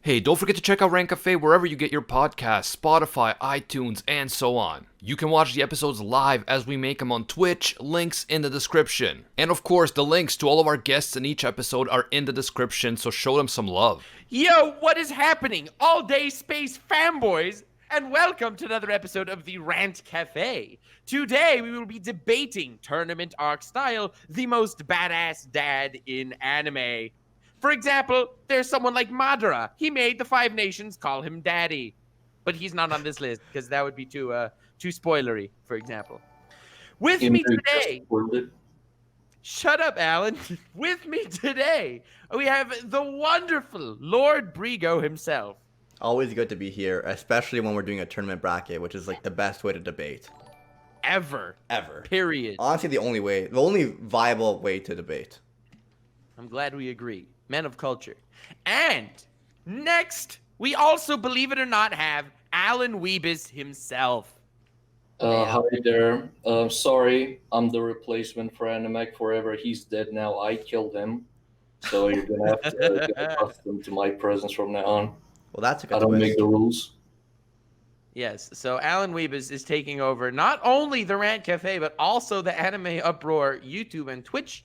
Hey, don't forget to check out Rant Cafe wherever you get your podcasts, Spotify, iTunes, and so on. You can watch the episodes live as we make them on Twitch, links in the description. And of course, the links to all of our guests in each episode are in the description, so show them some love. Yo, what is happening? All day space fanboys, and welcome to another episode of the Rant Cafe. Today, we will be debating, tournament arc style, the most badass dad in anime. For example, there's someone like Madara. He made the Five Nations call him daddy. But he's not on this list because that would be too spoilery, for example. With me today... Shut up, Alan. With me today, we have the wonderful Lord Brigo himself. Always good to be here, especially when we're doing a tournament bracket, which is like the best way to debate. Ever. Period. Honestly, the only viable way to debate. I'm glad we agree. Men of culture. And next, we also, believe it or not, have Alan Weebus himself. Hi there. Sorry, I'm the replacement for Animac forever. He's dead now. I killed him. So you're going to have to get accustomed to my presence from now on. Well, that's a good I don't twist. make the rules. Yes, so Alan Weebus is taking over not only the Rant Cafe, but also the Anime Uproar YouTube and Twitch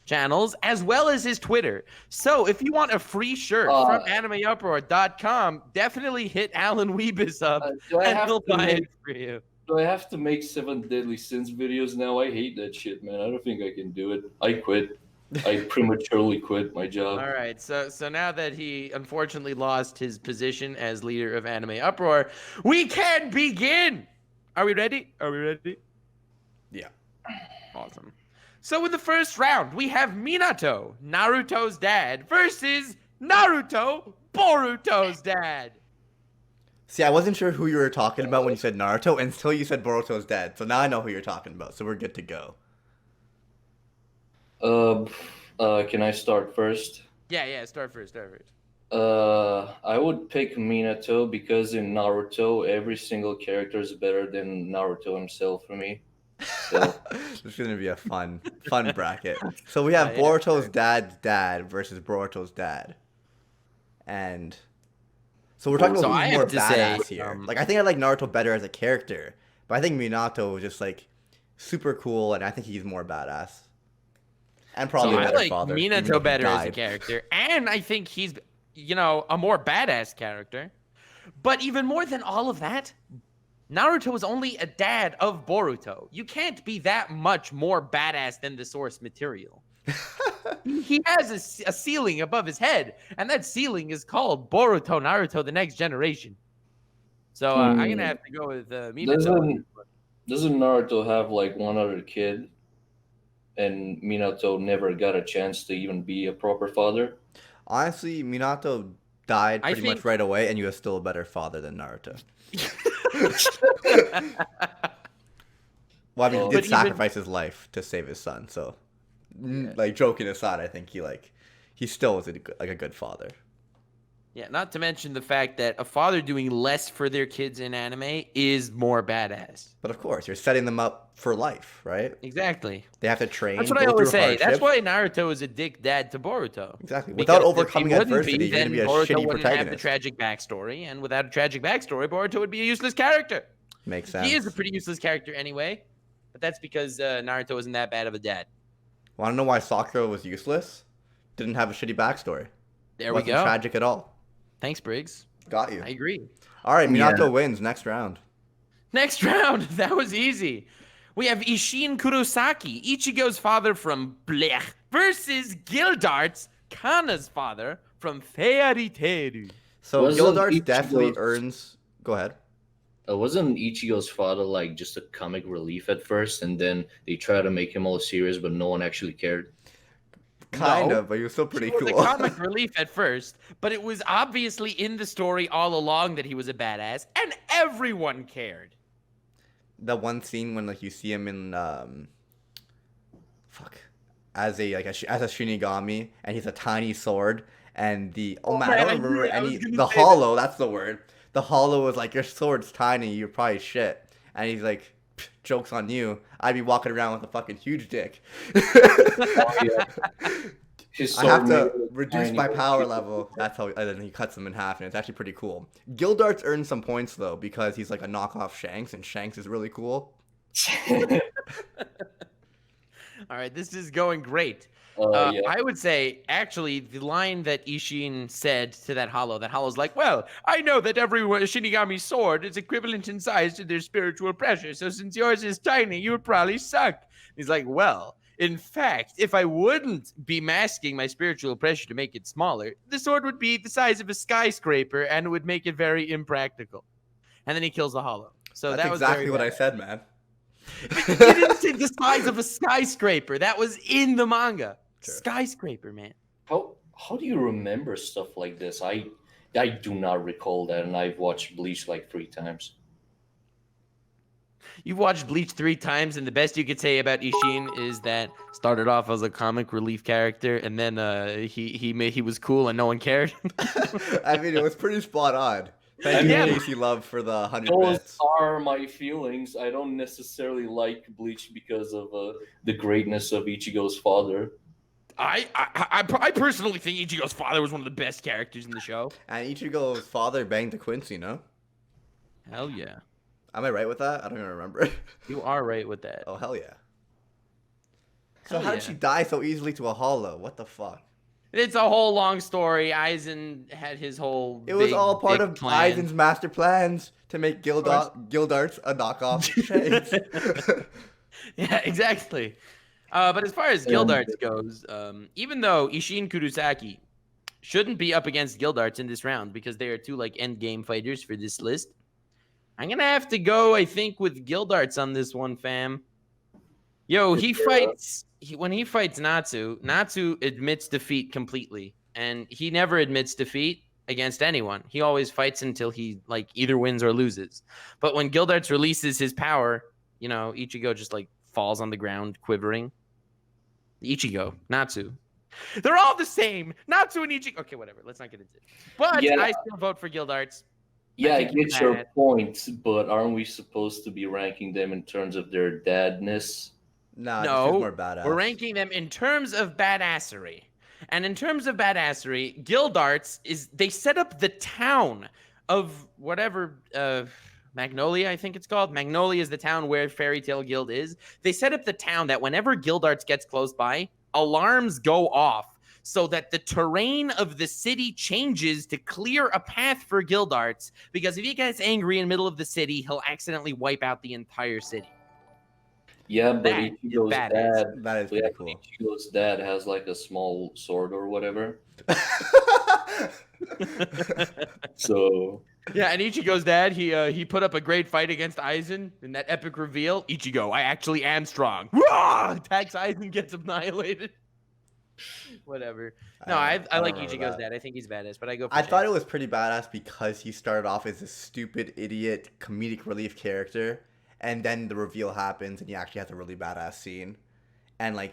channels, as well as his Twitter. So if you want a free shirt from animeuproar.com, definitely hit Alan Weebus up and he'll buy it for you. Do I have to make 7 Deadly Sins videos now? I hate that shit, man. I don't think I can do it. I quit. I prematurely quit my job. All right, so now that he unfortunately lost his position as leader of Anime Uproar, we can begin! Are we ready? Yeah. Awesome. So in the first round, we have Minato, Naruto's dad, versus Naruto, Boruto's dad. See, I wasn't sure who you were talking about when you said Naruto until you said Boruto's dad. So now I know who you're talking about. So we're good to go. Can I start first? Yeah, start first. I would pick Minato because in Naruto, every single character is better than Naruto himself for me. So. This is going to be a fun bracket. So we have Boruto's dad's dad versus Boruto's dad. And so we're talking about who's more badass here. Like, I think I like Naruto better as a character, but I think Minato is just like super cool, and I think he's more badass. And probably a better father. I like Minato better as a character, and I think he's, a more badass character. But even more than all of that, Naruto is only a dad of Boruto. You can't be that much more badass than the source material. He has a ceiling above his head, and that ceiling is called Boruto Naruto The Next Generation. So I'm going to have to go with Minato. Doesn't Naruto have like one other kid? And Minato never got a chance to even be a proper father? Honestly, Minato died pretty much right away, and you are still a better father than Naruto. Well, I mean, he did sacrifice his life to save his son, so like joking aside, I think he still was a good father. Yeah, not to mention the fact that a father doing less for their kids in anime is more badass. But of course, you're setting them up for life, right? Exactly. They have to train. That's what I always say. That's why Naruto is a dick dad to Boruto. Exactly. Without overcoming adversity, you're going to be a shitty wouldn't protagonist. Have the tragic backstory, and without a tragic backstory, Boruto would be a useless character. Makes sense. He is a pretty useless character anyway, but that's because Naruto isn't that bad of a dad. Want to know why Sakura was useless? Didn't have a shitty backstory. There we go. Wasn't tragic at all. Thanks, Briggs. Got you. I agree. All right, Minato wins. Next round. Next round. That was easy. We have Isshin Kurosaki, Ichigo's father from Blech, versus Guildarts, Kana's father from Fairy Teru. So Guildarts definitely earns... Go ahead. Wasn't Ichigo's father like just a comic relief at first, and then they tried to make him all serious, but no one actually cared? Kind of, but he was still pretty cool. He was a comic relief at first, but it was obviously in the story all along that he was a badass, and everyone cared. The one scene when like you see him in as a Shinigami, and he's a tiny sword, and the I don't remember the hollow. That's the word. The hollow was like, your sword's tiny, you're probably shit, and he's like, joke's on you. I'd be walking around with a fucking huge dick. His I have sword to made reduce tiny my power little level. That's how, and then he cuts them in half, and it's actually pretty cool. Guildarts earns some points though because he's like a knockoff Shanks, and Shanks is really cool. All right, this is going great. Yeah. I would say, actually, the line that Ishin said to that Hollow's like, well, I know that every Shinigami sword is equivalent in size to their spiritual pressure, so since yours is tiny, you would probably suck. He's like, well, in fact, if I wouldn't be masking my spiritual pressure to make it smaller, the sword would be the size of a skyscraper and it would make it very impractical. And then he kills the Hollow. So That's that was exactly very what bad. I said, man. You didn't say the size of a skyscraper. That was in the manga. Sure. Skyscraper, man. How do you remember stuff like this? I do not recall that, and I've watched Bleach like 3 times. You've watched Bleach 3 times, and the best you could say about Ishin is that started off as a comic relief character, and then he was cool and no one cared. I mean, it was pretty spot on. Thank you, Yeah. Casey Love, for the 100 Those bits. are my feelings. I don't necessarily like Bleach because of the greatness of Ichigo's father. I personally think Ichigo's father was one of the best characters in the show. And Ichigo's father banged the Quincy, no? Hell yeah. Am I right with that? I don't even remember. You are right with that. Oh, hell yeah. So Hell how yeah. did she die so easily to a hollow? What the fuck? It's a whole long story. Aizen had his whole It was all part big of plan. Aizen's master plans to make Guildarts a knockoff Shanks. Yeah, exactly. But as far as Guildarts goes, even though Ishin Kurosaki shouldn't be up against Guildarts in this round because they are two like end game fighters for this list, I'm gonna have to go, I think, with Guildarts on this one, fam. Yo, when he fights Natsu admits defeat completely, and he never admits defeat against anyone. He always fights until he like either wins or loses. But when Guildarts releases his power, you know, Ichigo just like falls on the ground quivering. Ichigo, Natsu. They're all the same. Natsu and Ichigo. Okay, whatever. Let's not get into it. But Yeah. I still vote for Guildarts. Yeah, I think get it's your bad. point, but aren't we supposed to be ranking them in terms of their dadness? Nah, No, this is more badass. we're ranking them in terms of badassery. And in terms of badassery, Guildarts they set up the town of whatever Magnolia, I think it's called. Magnolia is the town where Fairy Tail Guild is. They set up the town that whenever Guildarts gets close by, alarms go off so that the terrain of the city changes to clear a path for Guildarts, because if he gets angry in the middle of the city, he'll accidentally wipe out the entire city. Yeah, but That is Ichigo's badass. dad. That is Yeah, pretty cool. Ichigo's dad has like a small sword or whatever. So Yeah, and Ichigo's dad, he put up a great fight against Aizen in that epic reveal. Ichigo, I actually am strong. Rah! Attacks Aizen, gets annihilated. Whatever. No, I don't like remember Ichigo's that. dad. I think he's badass, but I go for I thought it Shanks. was pretty badass because he started off as a stupid idiot comedic relief character, and then the reveal happens and he actually has a really badass scene. And like,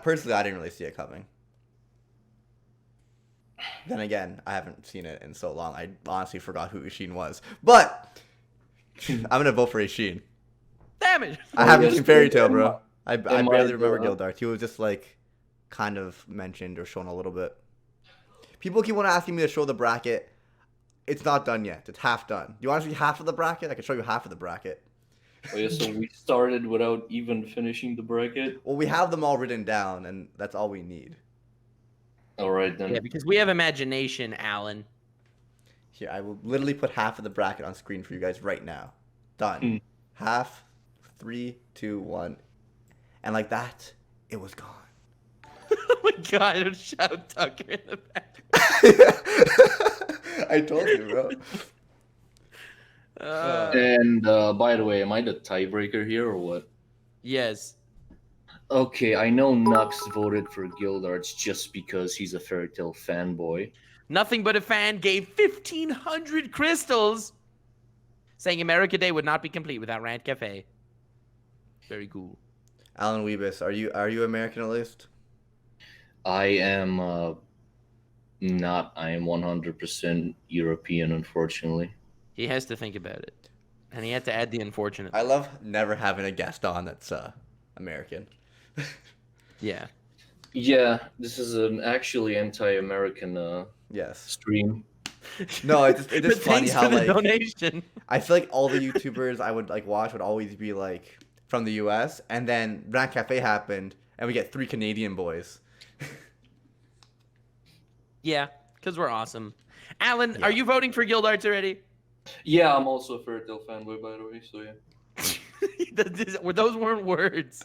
personally, I didn't really see it coming. Then again, I haven't seen it in so long. I honestly forgot who Ishin was. But I'm gonna vote for Ishin. Damn it! I haven't yes, seen Fairy Tail, bro. am I I barely remember the- Guildarts. He was just like kind of mentioned or shown a little bit. People keep on asking me to show the bracket. It's not done yet. It's half done. Do you want to see half of the bracket? I can show you half of the bracket. Oh yeah, so we started without even finishing the bracket. Well, we have them all written down, and that's all we need. All right then. Yeah, because we have imagination, Alan. Here, I will literally put half of the bracket on screen for you guys right now. Done. Half. 3, 2, 1. And like that, it was gone. Oh my god, shout Tucker in the back. I told you, bro. And by the way, am I the tiebreaker here or what? Yes. Okay, I know Nux voted for Guildarts just because he's a Fairy Tail fanboy. Nothing But a Fan gave 1,500 crystals, saying America Day would not be complete without Rant Cafe. Very cool. Alan Weebus, are you American at least? I am not. I am 100% European, unfortunately. He has to think about it. And he had to add the unfortunate. I love never having a guest on that's American. Yeah. Yeah, this is an actually anti-American Yes. stream. No, it's just But funny thanks how for the like donation. I feel like all the YouTubers I would like watch would always be like from the US, and then Rant Cafe happened, and we get 3 Canadian boys. Yeah, because we're awesome. Alan, Yeah. are you voting for Guildarts already? Yeah, I'm also a Fairy Tail fanboy, by the way. So yeah. Those weren't words.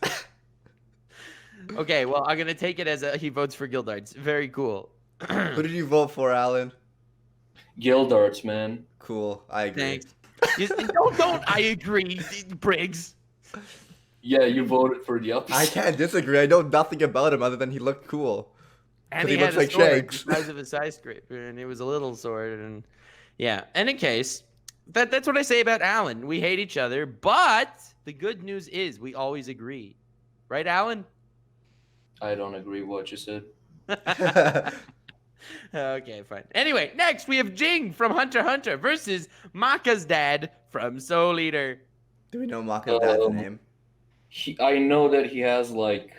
Okay, well, I'm gonna take it as he votes for Guildarts. Very cool. Who did you vote for, Alan? Guildarts, man. Cool, I agree. Thanks. Don't I agree, Briggs. Yeah, you voted for the opposite. I can't disagree. I know nothing about him other than he looked cool. And he he looks had a like sword Shanks. the size of a skyscraper, and it was a little sword, and yeah. Any case, that's what I say about Alan. We hate each other, but the good news is we always agree, right, Alan? I don't agree with what you said. Okay, fine. Anyway, next we have Jing from Hunter x Hunter versus Maka's dad from Soul Eater. Do we know Maka's dad's name? I know that he has like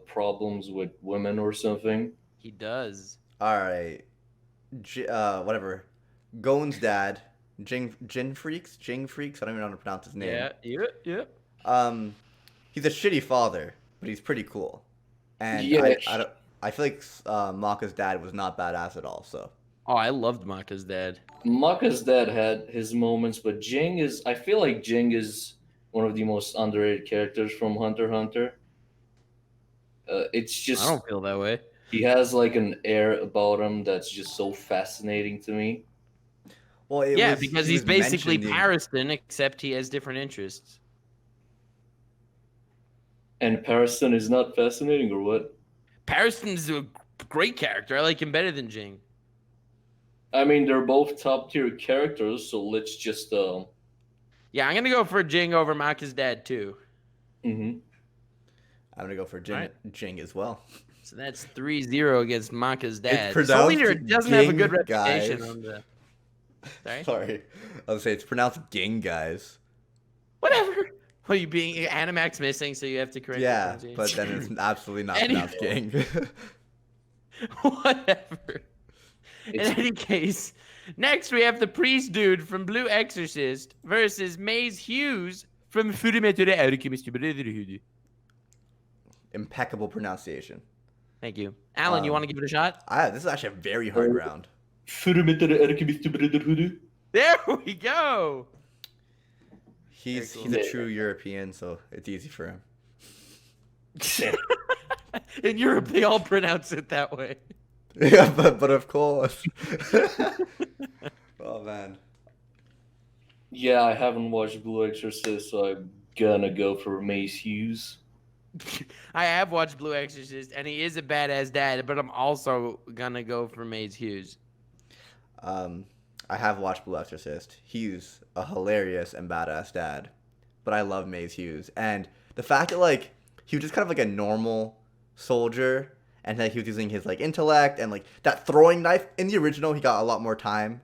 problems with women or something. He does. All right, whatever. Gon's dad, Jing Freaks. I don't even know how to pronounce his name. Yeah. He's a shitty father, but he's pretty cool. And Yeah. I feel like Maka's dad was not badass at all. So Oh, I loved Maka's dad. Maka's dad had his moments, but I feel like Jing is one of the most underrated characters from Hunter x Hunter. It's just I don't feel that way. he has like an air about him that's just so fascinating to me. well, Because he's basically Pariston, except he has different interests. And Pariston is not fascinating, or what? Pariston's a great character. I like him better than Jing. I mean, they're both top tier characters, so let's just Yeah, I'm gonna go for Jing over Maka's dad too. mhm. I'm gonna go for Jing as well. So that's 3-0 against Maka's dad. pronounced Soul Eater doesn't have a good Ging, reputation guys. on the. Sorry. Sorry, I was gonna say it's pronounced Ging, guys. Whatever. Well, you being Animax missing, so you have to correct. Yeah, the but then it's absolutely not Anyway. pronounced Ging. Whatever. In any case, next we have the priest dude from Blue Exorcist versus Maes Hughes from Furumetori Alchemist Brotherhood. Impeccable pronunciation. Thank you. Alan, you want to give it a shot? This is actually a very hard round. There we go. He's Very cool. a true European, so it's easy for him. In Europe, they all pronounce it that way. Yeah, but of course. Oh man. Yeah, I haven't watched Blue Exorcist, so I'm gonna go for Mace Hughes. I have watched Blue Exorcist, and he is a badass dad, but I'm also gonna go for Maes Hughes. I have watched Blue Exorcist. He's a hilarious and badass dad, but I love Maes Hughes, and the fact that like he was just kind of like a normal soldier, and like he was using his like intellect and like that throwing knife in the original, he got a lot more time.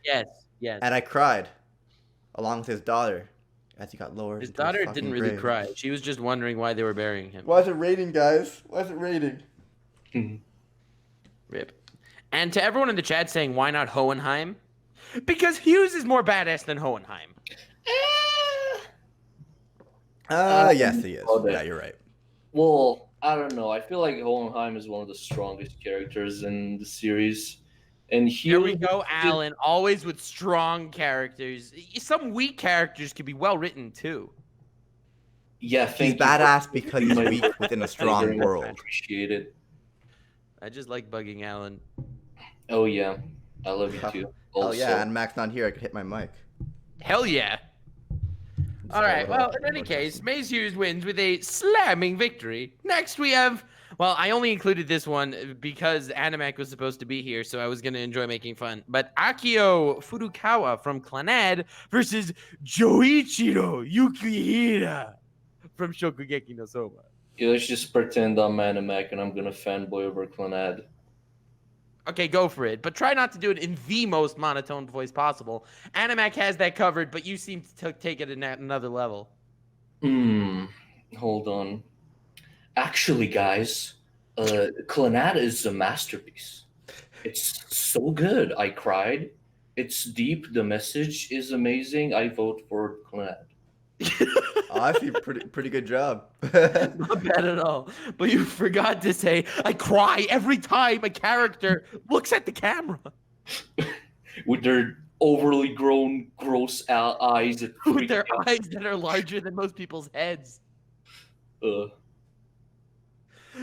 Yes. And I cried along with his daughter as he got lowered. His into daughter fucking didn't really grave. cry. She was just wondering why they were burying him. Why is it raining, guys? Why is it raining? Rip. And to everyone in the chat saying, why not Hohenheim? Because Hughes is more badass than Hohenheim. Yes, he is. Okay. Yeah, you're right. Well, I don't know. I feel like Hohenheim is one of the strongest characters in the series. And Here we go, Alan. Always with strong characters. Some weak characters can be well written too. Yeah, He's badass because he's weak within a strong I world. appreciate it. I just like bugging Alan. Oh yeah, I love you too. Also, Oh yeah, and Mac's not here. I could hit my mic. Hell yeah. All right. Well, in any case, Maes Hughes wins with a slamming victory. Next, we have. Well, I only included this one because Animac was supposed to be here, so I was going to enjoy making fun. But Akio Furukawa from Clannad versus Joichiro Yukihira from Shokugeki no Soma. Yeah, let's just pretend I'm Animac and I'm gonna fanboy over Clannad. Okay, go for it. But try not to do it in the most monotone voice possible. Animac has that covered, but you seem to take it at another level. Hold on. Actually, guys, Clannad is a masterpiece. It's so good. I cried. It's deep. The message is amazing. I vote for Clannad. Honestly, pretty good job. Not bad at all. But you forgot to say, I cry every time a character looks at the camera. With their overly grown, gross eyes. With their eyes that are larger than most people's heads. You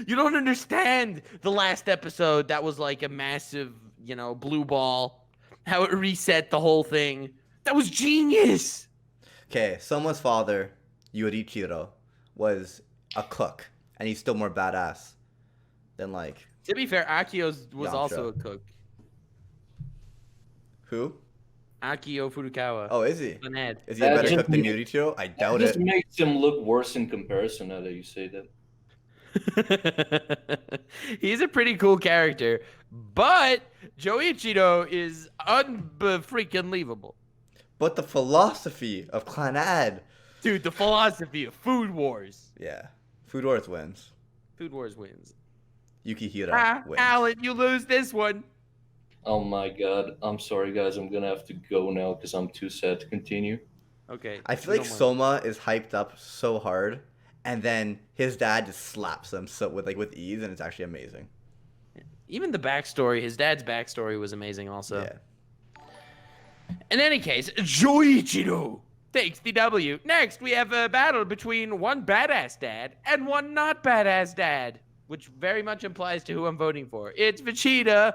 don't understand the last episode that was like a massive, blue ball. How it reset the whole thing. That was genius. Okay, someone's father, Joichiro, was a cook, and he's still more badass than like. To be fair, Akio was Yamcha. also a cook. Who? Akio Furukawa. Oh, is he? Clannad. Is he a better cook than Joichiro? I doubt it. Just makes him look worse in comparison now that you say that. He's a pretty cool character, but Joichiro is unfreaking-leavable. But the philosophy of Clannad. Dude, the philosophy of Food Wars. Yeah. Food Wars wins. Food Wars wins. Yukihira wins. Alan, you lose this one. Oh my god. I'm sorry, guys. I'm gonna have to go now because I'm too sad to continue. Okay. I feel like Soma is hyped up so hard, and then his dad just slaps him with ease, and it's actually amazing. Even the backstory, his dad's backstory was amazing also. Yeah. In any case, Joichiro takes the W. Next, we have a battle between one badass dad and one not badass dad, which very much implies to who I'm voting for. It's Vegeta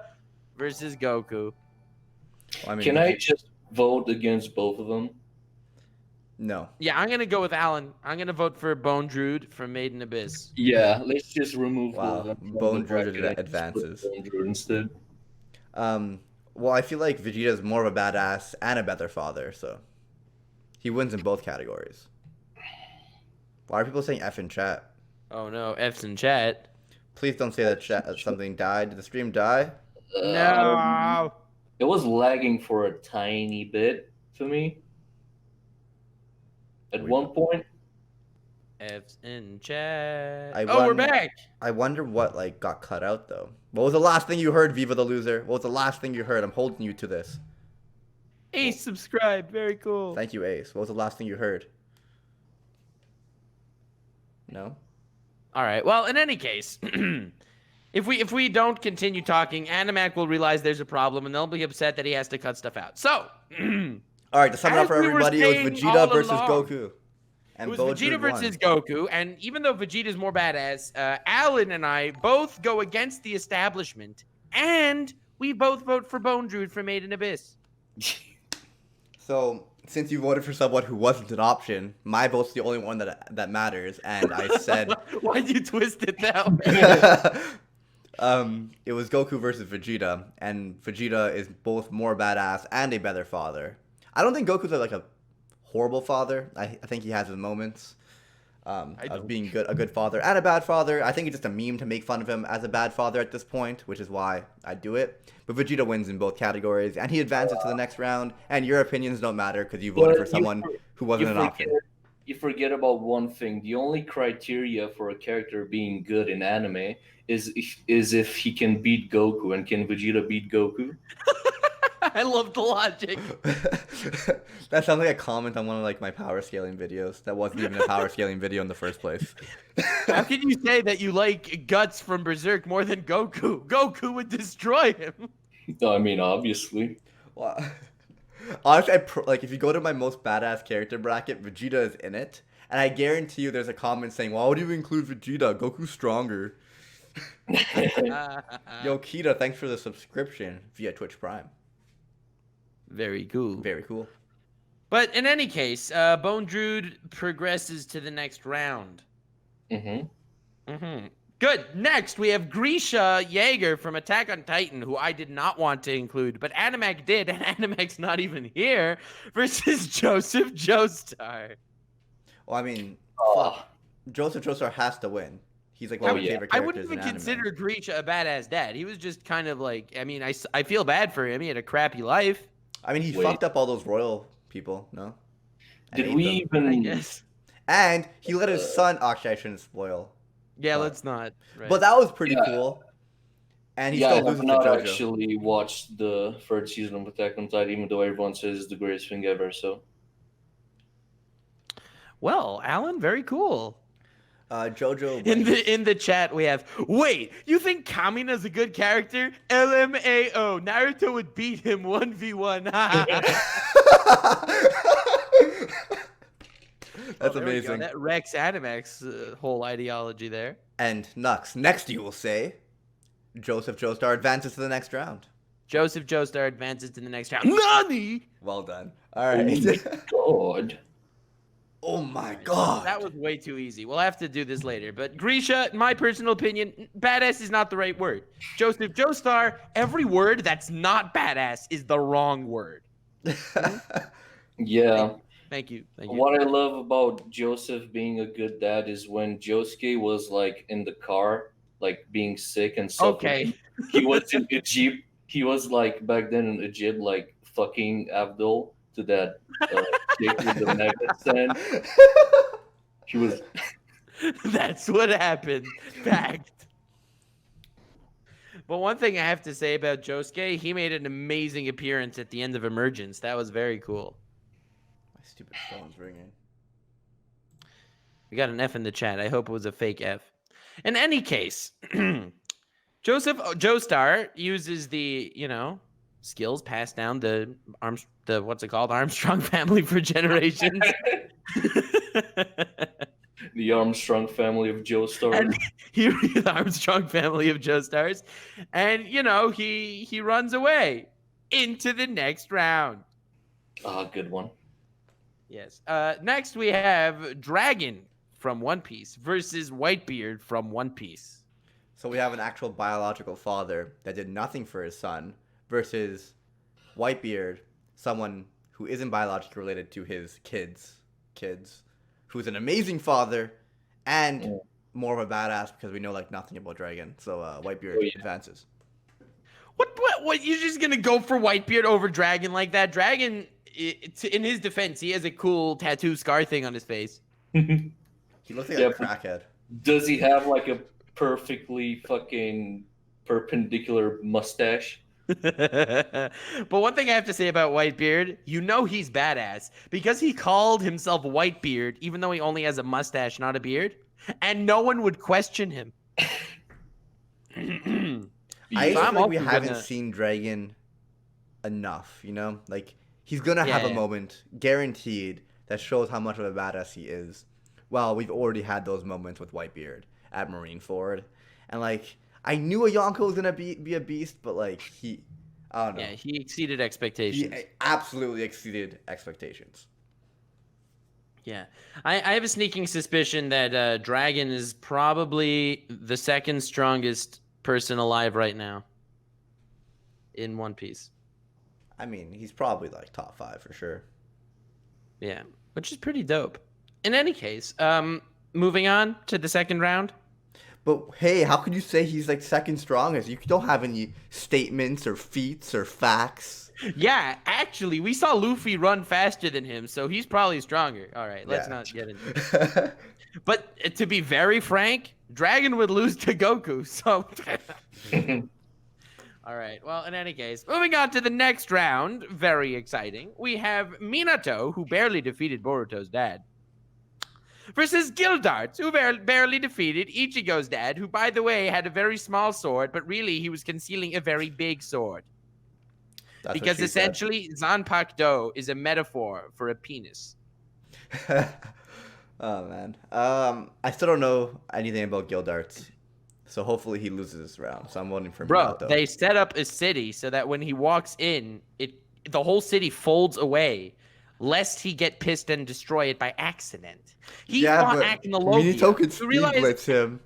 versus Goku. Well, I mean, Can I just vote against both of them? No. Yeah, I'm going to go with Alan. I'm going to vote for Bone Druid from Made in Abyss. Yeah, let's just remove Bone Druid advances. Bone Druid instead. Well, I feel like Vegeta is more of a badass and a better father, so he wins in both categories. Why are people saying F in chat? Oh no, F's in chat. Please don't say that something died. Did the stream die? No. It was lagging for a tiny bit for me. At one point. F's in chat. We're back. I wonder what got cut out though. What was the last thing you heard, Viva the Loser? What was the last thing you heard? I'm holding you to this. Ace subscribe. Very cool. Thank you, Ace. What was the last thing you heard? No? All right. Well, in any case, if we don't continue talking, Animac will realize there's a problem and they'll be upset that he has to cut stuff out. So, all right, to sum it up for everybody, it was Vegeta versus Goku. And it was Vegeta versus Goku, and even though Vegeta's more badass, Alan and I both go against the establishment, and we both vote for Bone Druid for Made in Abyss. So, since you voted for someone who wasn't an option, my vote's the only one that matters, and I said... Why'd you twist it that way? It was Goku versus Vegeta, and Vegeta is both more badass and a better father. I don't think Goku's a horrible father. I think he has his moments of being a good father and a bad father. I think it's just a meme to make fun of him as a bad father at this point, which is why I do it. But Vegeta wins in both categories, and he advances to the next round, and your opinions don't matter because you voted for someone who wasn't an option. You forget about one thing. The only criteria for a character being good in anime is if he can beat Goku, and can Vegeta beat Goku? I love the logic. That sounds like a comment on one of my power scaling videos. That wasn't even a power scaling video in the first place. How can you say that you like Guts from Berserk more than Goku? Goku would destroy him. I mean, obviously. Well, honestly, if you go to my most badass character bracket, Vegeta is in it, and I guarantee you, there's a comment saying, "Why would you include Vegeta? Goku's stronger." Yo, Kita, thanks for the subscription via Twitch Prime. Very cool. Very cool. But in any case, Bone Druid progresses to the next round. Good. Next, we have Grisha Jaeger from Attack on Titan, who I did not want to include, but Animac did, and Animac's not even here, versus Joseph Joestar. Well, I mean, Joseph Joestar has to win. He's one of my favorite characters I wouldn't even consider Grisha a badass dad. He was just kind of I feel bad for him. He had a crappy life. I mean, he fucked up all those royal people, no? Did we even... I guess. And he let his son... Actually, I shouldn't spoil. Yeah, let's not. Right. But that was pretty cool. And he still loses to I've not JoJo. actually watched the third season of Attack on Titan, even though everyone says it's the greatest thing ever. So, well, Alan, very cool. JoJo in the chat we have. Wait, you think Kamina's a good character? LMAO. Naruto would beat him 1v1. That's amazing. That Rex Animax whole ideology there. And Nux, next you will say, Joseph Joestar advances to the next round. Joseph Joestar advances to the next round. Nani? Well done. All right. God. Oh my god. That was way too easy. We'll have to do this later. But Grisha, in my personal opinion, badass is not the right word. Joseph Joestar, every word that's not badass is the wrong word. Yeah. Thank you. What I love about Joseph being a good dad is when Josuke was like in the car, like being sick and suffering. Okay. He was in Egypt. He was like back then in Egypt, like fucking Abdul to that chick with the magnet stand. He was. That's what happened. Fact. But one thing I have to say about Josuke, he made an amazing appearance at the end of Emergence. That was very cool. My stupid phone's ringing. We got an F in the chat. I hope it was a fake F. In any case, Joestar uses the, skills passed down the Armstrong family for generations. The Armstrong family of Joestar. The Armstrong family of Joestars. And, he runs away into the next round. Good one. Yes. Next we have Dragon from One Piece versus Whitebeard from One Piece. So we have an actual biological father that did nothing for his son versus Whitebeard, someone who isn't biologically related to his kids, who's an amazing father and more of a badass because we know like nothing about Dragon. So Whitebeard advances. What? You're just gonna go for Whitebeard over Dragon like that? Dragon, in his defense, he has a cool tattoo scar thing on his face. He looks like a crackhead. Does he have like a perfectly fucking perpendicular mustache? But one thing I have to say about Whitebeard, he's badass because he called himself Whitebeard even though he only has a mustache, not a beard, and no one would question him. I feel like we haven't seen Dragon enough, Like, he's gonna have a moment, guaranteed, that shows how much of a badass he is. Well, we've already had those moments with Whitebeard at Marineford. And, like, I knew a Yonko was gonna be a beast, but, like, I don't know. Yeah, he exceeded expectations. He absolutely exceeded expectations. Yeah. I have a sneaking suspicion that Dragon is probably the second strongest person alive right now in One Piece. I mean, he's probably, like, top 5 for sure. Yeah, which is pretty dope. In any case, moving on to the second round. But hey, how could you say he's like second strongest? You don't have any statements or feats or facts. Yeah, actually, we saw Luffy run faster than him, so he's probably stronger. All right, let's not get into it. But to be very frank, Dragon would lose to Goku, so... All right, well, in any case, moving on to the next round, very exciting. We have Minato, who barely defeated Boruto's dad, versus Guildarts, who barely defeated Ichigo's dad, who, by the way, had a very small sword, but really he was concealing a very big sword. Because essentially, Zanpakuto is a metaphor for a penis. Oh, man. I still don't know anything about Guildarts. So hopefully he loses this round. So I'm voting for Minato. Bro, they set up a city so that when he walks in, the whole city folds away, lest he get pissed and destroy it by accident. He fought Akinologia. Minato can speed blitz him.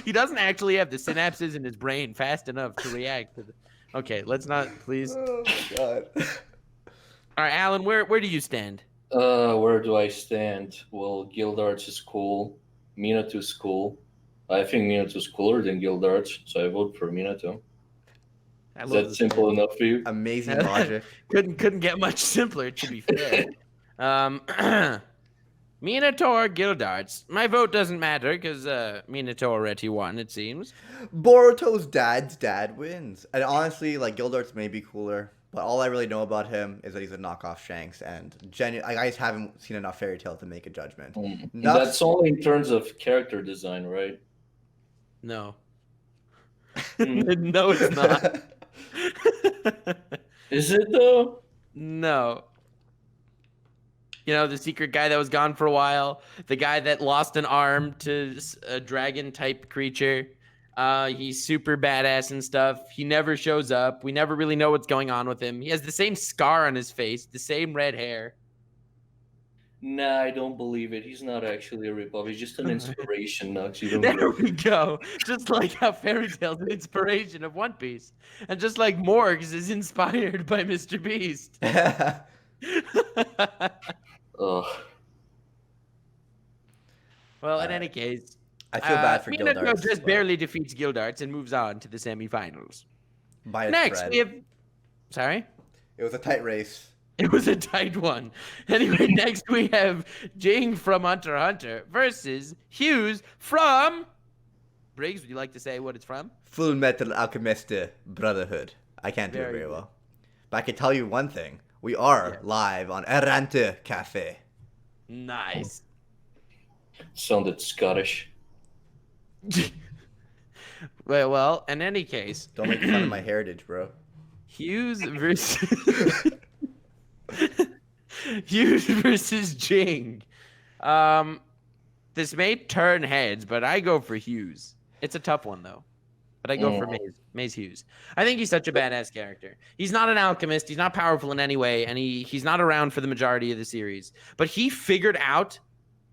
He doesn't actually have the synapses in his brain fast enough to react to the... Okay, let's not, please. Oh, my God. All right, Alan, where do you stand? Where do I stand? Well, Guildarts is cool. Minato's cool. I think Minato's cooler than Guildarts, so I vote for Minato. Is that simple enough for you? Amazing logic. Couldn't get much simpler, to be fair. Minato Minato or Guildarts? My vote doesn't matter because Minato already won, it seems. Boruto's dad's dad wins. And honestly, like, Guildarts may be cooler, but all I really know about him is that he's a knockoff Shanks, and I just haven't seen enough Fairy Tail to make a judgment. That's only in terms of character design, right? No. No, it's not. Is it though? No. You know, the secret guy that was gone for a while, the guy that lost an arm to a dragon-type creature. He's super badass and stuff. He never shows up. We never really know what's going on with him. He has the same scar on his face, the same red hair. Nah, I don't believe it. He's not actually a ripoff. He's just an inspiration, Nux. There we go. Just like how Fairy Tail's an inspiration of One Piece. And just like Morgs is inspired by Mr. Beast. Ugh. Well, in any case, I feel bad for Minato Guildarts. just barely defeats Guildarts and moves on to the semifinals. By a Next, thread. we have... Sorry? It was a tight race. It was a tight one. Anyway, next we have Jing from Hunter x Hunter versus Hughes from... Briggs, would you like to say what it's from? Full Metal Alchemist Brotherhood. I can't do it Very very good. well. But I can tell you one thing. We are live on Rant Cafe. Nice. Sounded Scottish. Well, in any case, Don't make fun of my heritage, bro. Hughes versus... Hughes versus Jing. This may turn heads, but I go for Hughes. It's a tough one, though. But I go for Maes Hughes. I think he's such a badass character. He's not an alchemist. He's not powerful in any way, and he's not around for the majority of the series. But he figured out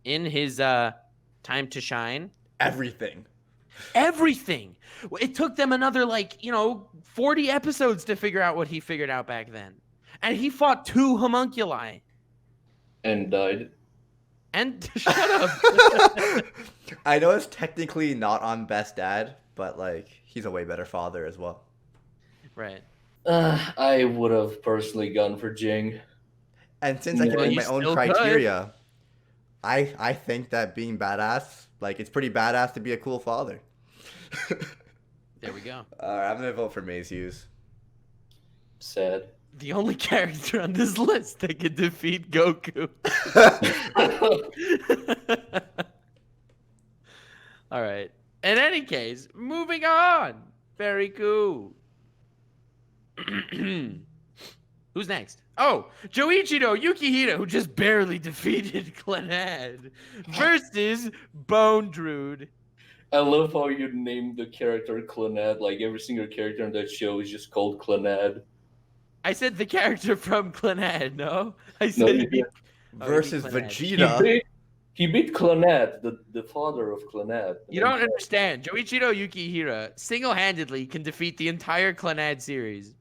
in his time to shine Everything. everything. It took them another 40 episodes to figure out what he figured out back then. And he fought 2 homunculi. And died. And shut up. I know it's technically not on Best Dad, but he's a way better father as well. Right. I would have personally gone for Jing. And since I can Well, make you my own still criteria, I think that being badass, it's pretty badass to be a cool father. There we go. I'm gonna vote for Maes Hughes. Sad. The only character on this list that could defeat Goku. All right. In any case, moving on. Very cool. Who's next? Oh, Joichiro Yukihira, who just barely defeated Clannad, versus Bone Druid. I love how you named the character Clannad. Like every single character on that show is just called Clannad. I said the character from Clannad, no? I No, said you did. Versus Clannad. Vegeta. He beat Clannad, the father of Clannad. You don't understand. Joichiro Yukihira single-handedly can defeat the entire Clannad series.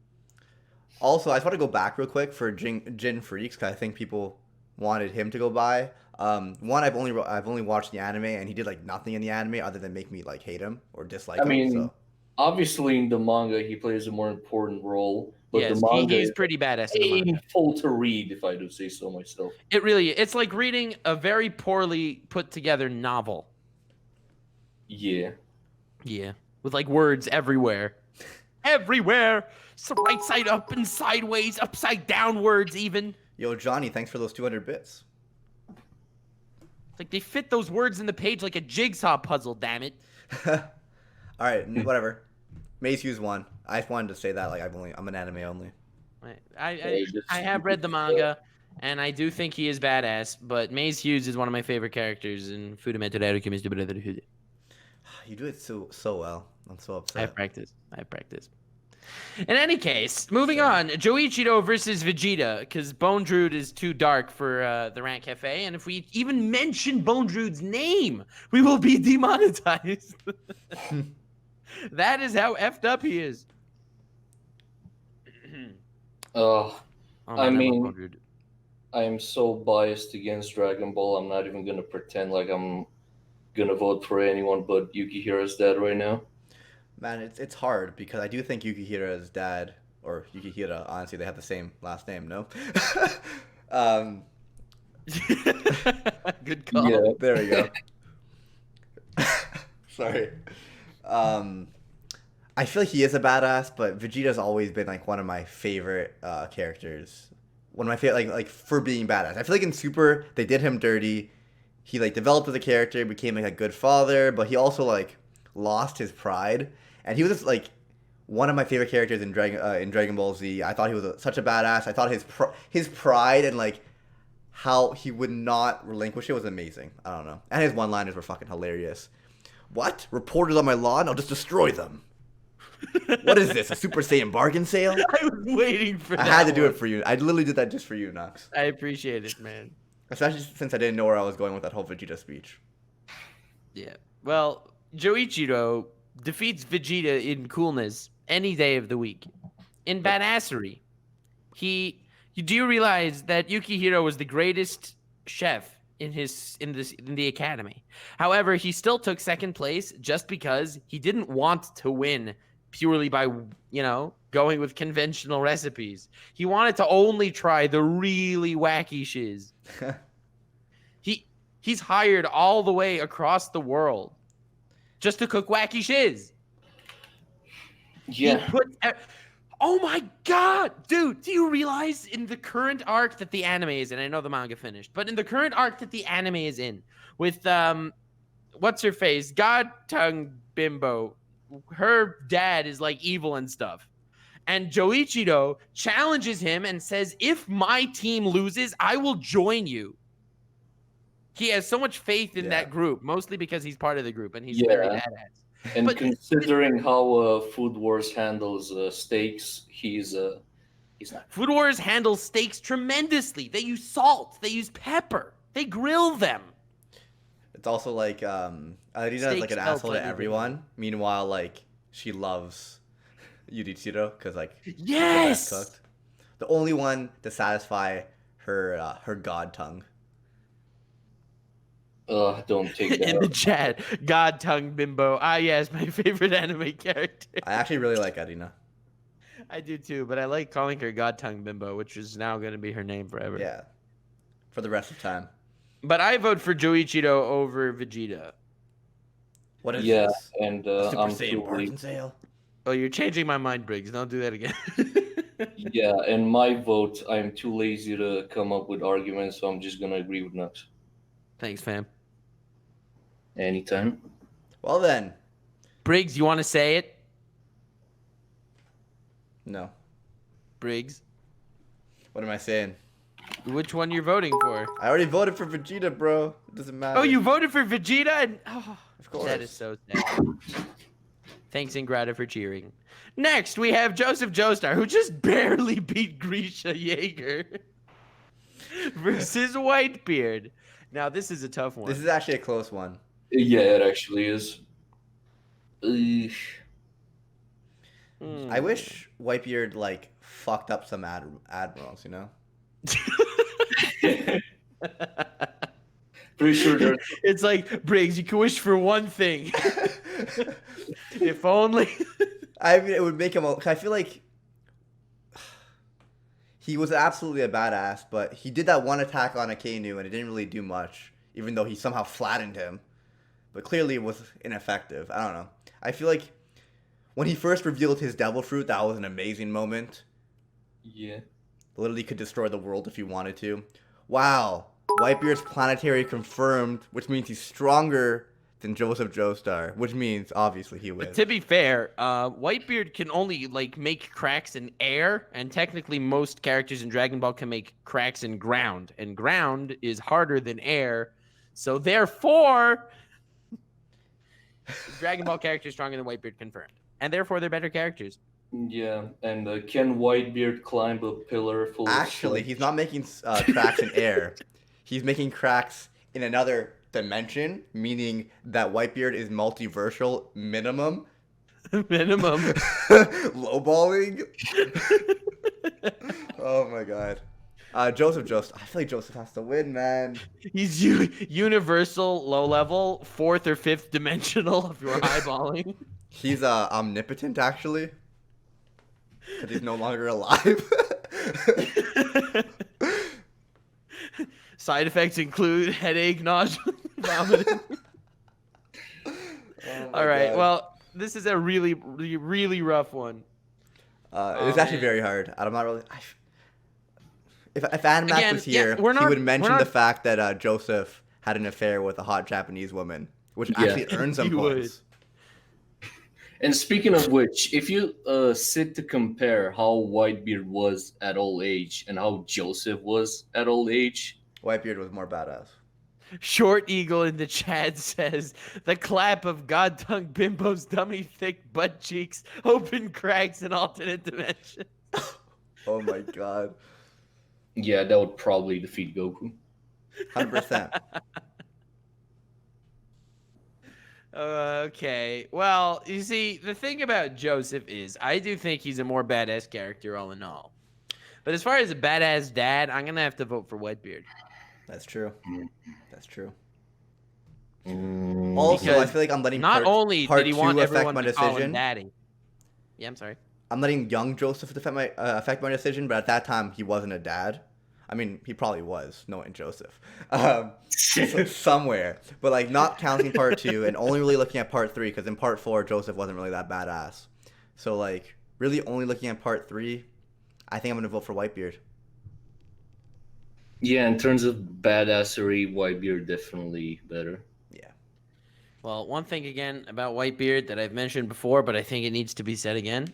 Also, I just want to go back real quick for Jin Freaks, because I think people wanted him to go by. One, I've only watched the anime, and he did nothing in the anime other than make me hate him or dislike him. So. Obviously in the manga he plays a more important role, but Yes, the manga he's is pretty badass in the manga. painful to read, if I do say so myself. It really is. It's like reading a very poorly put together novel. Yeah. Yeah. With words everywhere. Everywhere! So right side up and sideways, upside down words even. Yo, Johnny, thanks for those 200 bits. It's they fit those words in the page like a jigsaw puzzle, damn it. All right, whatever. Maes Hughes won. I just wanted to say that I'm an anime only. I have read the manga, and I do think he is badass, but Maes Hughes is one of my favorite characters in Fullmetal Alchemist Brotherhood. You do it so well. I'm so upset. I have practice. In any case, moving on, Joichiro versus Vegeta, because Bone Druid is too dark for the Rant Cafe, and if we even mention Bone Druid's name, we will be demonetized. That is how effed up he is. I mean, I am so biased against Dragon Ball, I'm not even going to pretend like I'm going to vote for anyone but Yukihira's dad right now. Man, it's hard because I do think Yukihira's dad, or Yukihira, honestly, they have the same last name, no? Good call. Yeah. There we go. Sorry. I feel like he is a badass, but Vegeta's always been like one of my favorite characters. One of my favorite, like for being badass. I feel like in Super they did him dirty. He like developed as a character, became like a good father, but he also like lost his pride, and he was just, like one of my favorite characters in Dragon Ball Z. I thought he was such a badass. I thought his pride and like how he would not relinquish it was amazing. I don't know, and his one-liners were fucking hilarious. What? Reporters on my lawn? I'll just destroy them. What is this? A Super Saiyan bargain sale? I was waiting for that. I had to do it for you. I literally did that just for you, Nux. I appreciate it, man. Especially since I didn't know where I was going with that whole Vegeta speech. Yeah. Well, Joichiro defeats Vegeta in coolness any day of the week. In badassery. Do you realize that Yukihiro was the greatest chef in the academy? However, he still took second place just because he didn't want to win purely by, going with conventional recipes. He wanted to only try the really wacky shiz. He's hired all the way across the world just to cook wacky shiz. Yeah. Oh my god, dude, do you realize in the current arc that the anime is in, I know the manga finished, but in the current arc that the anime is in, with, what's her face, God Tongue Bimbo, her dad is like evil and stuff. And Joichiro challenges him and says, if my team loses, I will join you. He has so much faith in that group, mostly because he's part of the group and he's very badass. And considering how Food Wars handles steaks, he's not. Food Wars handles steaks tremendously. They use salt, they use pepper, they grill them. It's also like Arina is like an asshole to everyone. Meanwhile, like she loves Yuichiro because like yes, cooked. The only one to satisfy her god tongue. Don't take that. In the chat, God Tongue Bimbo. Ah, yes, my favorite anime character. I actually really like Arina. I do too, but I like calling her God Tongue Bimbo, which is now going to be her name forever. Yeah, for the rest of time. But I vote for Joichiro over Vegeta. What is this? And Super I'm Saiyan bargain sale. Oh, you're changing my mind, Briggs. Don't do that again. Yeah, and my vote, I'm too lazy to come up with arguments, so I'm just gonna agree with Nux. Thanks, fam. Anytime. Well then. Briggs, you want to say it? No. Briggs. What am I saying? Which one you're voting for? I already voted for Vegeta, bro. It doesn't matter. Oh, you voted for Vegeta? And of course. That is so sad. Thanks, Ingrata, for cheering. Next, we have Joseph Joestar, who just barely beat Grisha Jaeger versus Whitebeard. Now, this is a tough one. This is actually a close one. Yeah, it actually is. I wish Whitebeard like fucked up some admirals, you know? Pretty sure there's... It's like, Briggs, you can wish for one thing. If only. I mean, it would make him. I feel like he was absolutely a badass, but he did that one attack on Akainu and it didn't really do much, even though he somehow flattened him. But clearly it was ineffective. I don't know. I feel like when he first revealed his devil fruit, that was an amazing moment. Yeah. Literally could destroy the world if he wanted to. Wow. Whitebeard's planetary confirmed, which means he's stronger than Joseph Joestar, which means obviously he wins. But to be fair, Whitebeard can only like make cracks in air, and technically most characters in Dragon Ball can make cracks in ground, and ground is harder than air. So therefore, Dragon Ball characters stronger than Whitebeard confirmed, and therefore they're better characters. Yeah, and can Whitebeard climb a pillar full Actually, he's not making cracks in air. He's making cracks in another dimension, meaning that Whitebeard is multiversal minimum. Minimum. Lowballing. Oh my god. Joseph. I feel like Joseph has to win, man. He's universal, low level, fourth or fifth dimensional if you're eyeballing. He's omnipotent, actually. Because he's no longer alive. Side effects include headache, nausea, vomiting. All right. God. Well, this is a really, really, really rough one. It's actually very hard. I'm not really. If Animax Again, was here, we're he not- would we're mention not- the fact that Joseph had an affair with a hot Japanese woman, which actually earns some He would. points. And speaking of which, if you sit to compare how Whitebeard was at old age and how Joseph was at old age, Whitebeard was more badass. Short Eagle in the chat says, the clap of God tongue bimbo's dummy thick butt cheeks, open cracks in alternate dimensions. Oh my god. yeah, that would probably defeat Goku. 100%. Okay. Well, you see, the thing about Joseph is I do think he's a more badass character all in all. But as far as a badass dad, I'm going to have to vote for Whitebeard. That's true. That's true. Mm, Also, I Because feel like I'm letting Not only part did he want two affect everyone my to call him decision. daddy. Yeah, I'm sorry. I'm letting young Joseph affect my decision, but at that time he wasn't a dad. I mean, he probably was, knowing Joseph, somewhere. But like, not counting part 2 and only really looking at part 3, because in part 4 Joseph wasn't really that badass. So like, really only looking at part 3, I think I'm gonna vote for Whitebeard. yeah, in terms of badassery, Whitebeard definitely better. Yeah. Well, one thing again about Whitebeard that I've mentioned before, but I think it needs to be said again.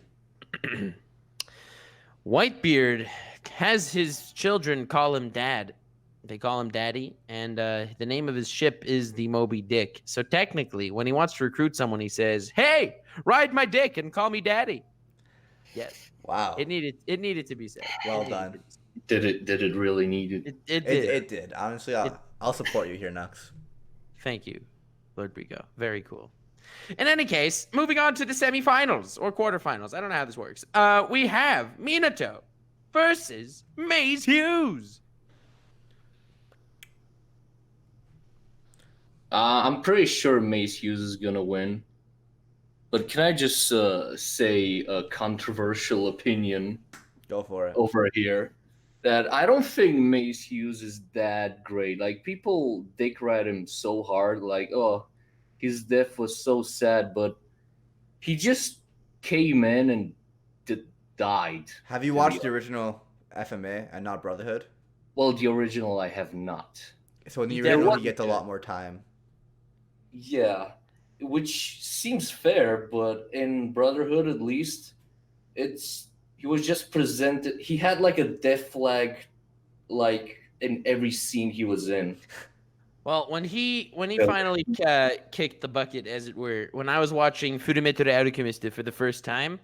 Whitebeard has his children call him dad. They call him daddy, and the name of his ship is the Moby Dick. So technically, when he wants to recruit someone, he says, "Hey, ride my dick and call me daddy." Yes, Wow. it needed to be said. Well done. Did it really need it? It did. It did. Honestly, I'll support you here, Nux. Thank you, Lord Rico. Very cool. In any case, moving on to the semifinals or quarterfinals. I don't know how this works. We have Minato versus Maes Hughes. I'm pretty sure Mace Hughes is gonna win. But can I just say a controversial opinion Go for it. over here? That I don't think Mace Hughes is that great. Like, people dick ride him so hard, like, oh, his death was so sad, but he just came in and died. Have you watched the original FMA and not Brotherhood? Well, the original I have not. So in the That original, was he gets a good. lot more time. Yeah, which seems fair, but in Brotherhood at least, he was just presented. He had like a death flag, like in every scene he was in. Well, when he finally kicked the bucket, as it were, when I was watching Furumetre Alchemist for the first time,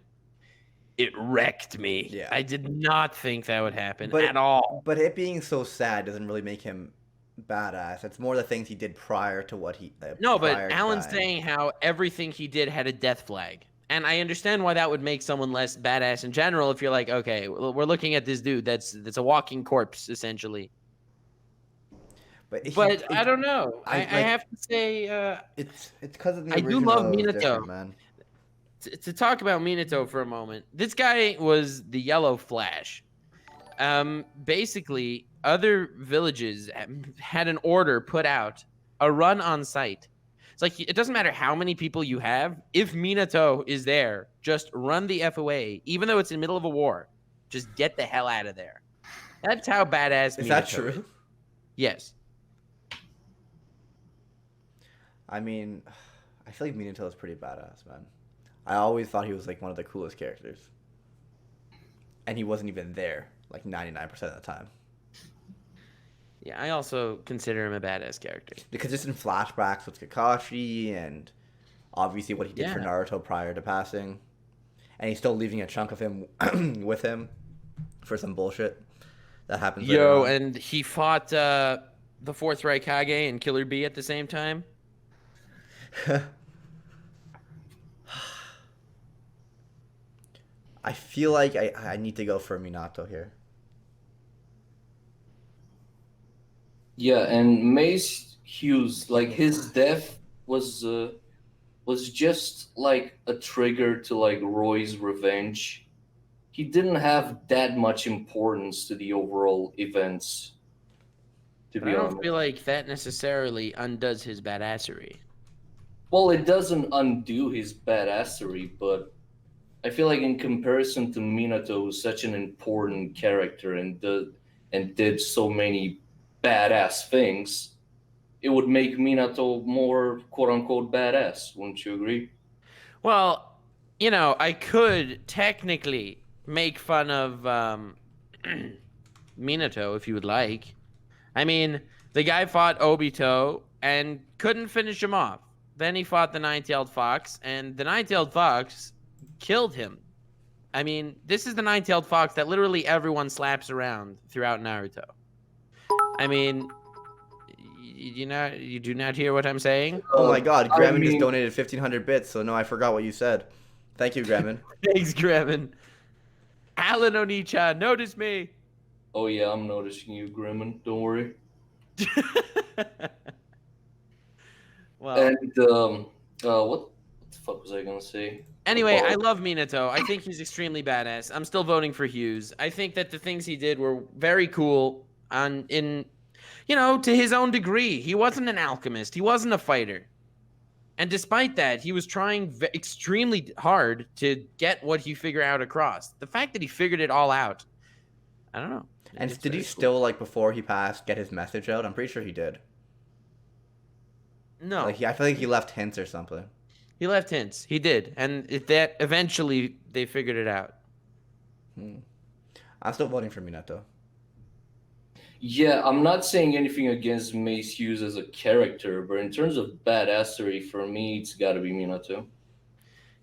it wrecked me. Yeah. I did not think that would happen But- at all. But it being so sad doesn't really make him badass. It's more the things he did prior to what he. No, but prior to Alan's dying. saying how everything he did had a death flag. And I understand why that would make someone less badass in general if you're like, okay, we're looking at this dude that's a walking corpse, essentially. But I don't know. I have to say, it's because of the I original. do love is Minato. different, man. to talk about Minato for a moment, this guy was the Yellow Flash. Basically, other villages had an order put out, a run on site. It's like, it doesn't matter how many people you have. If Minato is there, just run the F away, even though it's in the middle of a war. Just get the hell out of there. That's how badass Minato Is that true? Yes. I mean, I feel like Minato is pretty badass, man. I always thought he was like one of the coolest characters. And he wasn't even there like 99% of the time. Yeah, I also consider him a badass character. Because just in flashbacks with Kakashi and obviously what he did for Yeah. Naruto prior to passing. And he's still leaving a chunk of him with him for some bullshit that happens later Yo, on. and he fought the Fourth Raikage and Killer Bee at the same time. I feel like I need to go for Minato here. Yeah, and Mace Hughes, like, his death was just like a trigger to like Roy's revenge. He didn't have that much importance to the overall events. To But I be don't honest. feel like that necessarily undoes his badassery. Well, it doesn't undo his badassery, but I feel like in comparison to Minato, who's such an important character and did so many badass things, it would make Minato more quote unquote badass. Wouldn't you agree? Well, you know, I could technically make fun of Minato if you would like. I mean, the guy fought Obito and couldn't finish him off. Then he fought the Nine-Tailed Fox, and the Nine-Tailed Fox killed him. I mean, this is the Nine-Tailed Fox that literally everyone slaps around throughout Naruto. I mean, you do not hear what I'm saying? Oh my God, I Grammon just mean- donated 1,500 bits, so no, I forgot what you said. Thank you, Grammon. Thanks, Greven. Alan Onicha, notice me. Oh yeah, I'm noticing you, Grimmin. Don't worry. Well, And what the fuck was I gonna say? anyway, I love Minato. I think he's extremely badass. I'm still voting for Hughes. I think that the things he did were very cool to his own degree. He wasn't an alchemist. He wasn't a fighter. And despite that, he was trying extremely hard to get what he figured out across. The fact that he figured it all out, I don't know. And It's did he very cool. still, like, before he passed, get his message out? I'm pretty sure he did. No. Like, I feel like he left hints or something. He left hints. He did. And that eventually they figured it out. I'm still voting for Minato. Yeah, I'm not saying anything against Mace Hughes as a character, but in terms of badassery, for me, it's got to be Minato.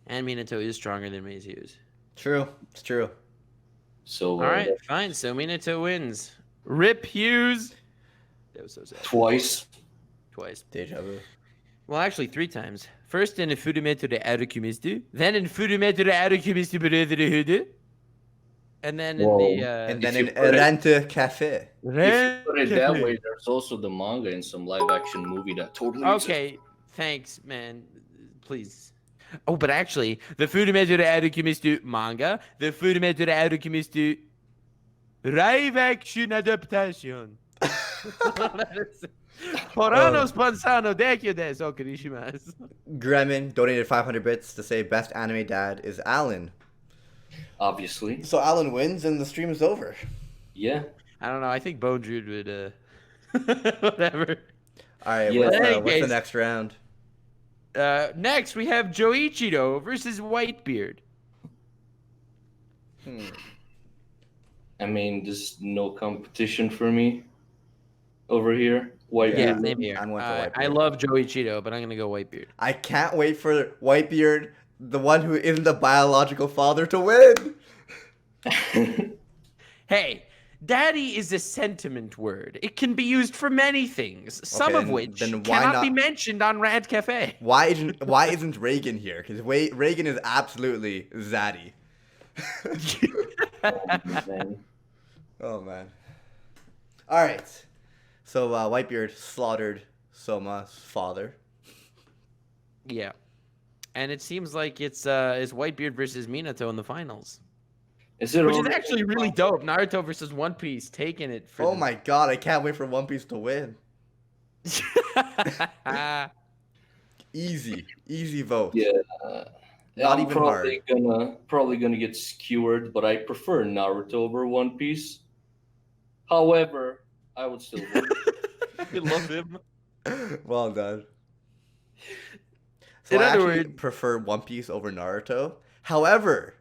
And Minato is stronger than Maes Hughes. True. It's true. So All right, fine. So Minato wins. Rip Hughes. That was so sad. twice. Twice. Deja vu. Well, actually, 3 times. First in Furumeto de Arukumistu, then in Furumeto de Arukumistu Beredehudu, and then in Whoa. the... And then if in you put it- Rant Cafe. If you put it that way, there's also the manga in some live-action movie that totally Okay, thanks, man. Please. Oh, but actually, the Furumeto de Arukumistu manga, the Furumeto de Arukumistu live-action adaptation. Poranos Pansano dekyo desu, okurishimashou. Gremlin donated 500 bits to say best anime dad is Alan. Obviously. So Alan wins and the stream is over. Yeah. I don't know. I think Bone Druid would, whatever. All right, Yeah. what's Anyways. the next round? Next, we have Joichiro versus Whitebeard. I mean, there's no competition for me over here. White Yeah, Beard. same here. I'm going for I Whitebeard. love Joichiro, but I'm gonna go Whitebeard. I can't wait for Whitebeard, the one who isn't the biological father, to win. Hey, daddy is a sentiment word. It can be used for many things, some of then- which then why cannot be not- mentioned on Rant Cafe. Why isn't Reagan here? Because Reagan is absolutely zaddy. Man. Oh man. All right. So Whitebeard slaughtered Soma's father. Yeah. And it seems like it's Whitebeard versus Minato in the finals. Is it Which is already- actually really dope. Naruto versus One Piece taking it for Oh my god, I can't wait for One Piece to win. Easy vote. Yeah. Not I'm even probably gonna get skewered, but I prefer Naruto over One Piece. However, I would still vote. I love him. Well done. So In I other actually words- prefer One Piece over Naruto. However,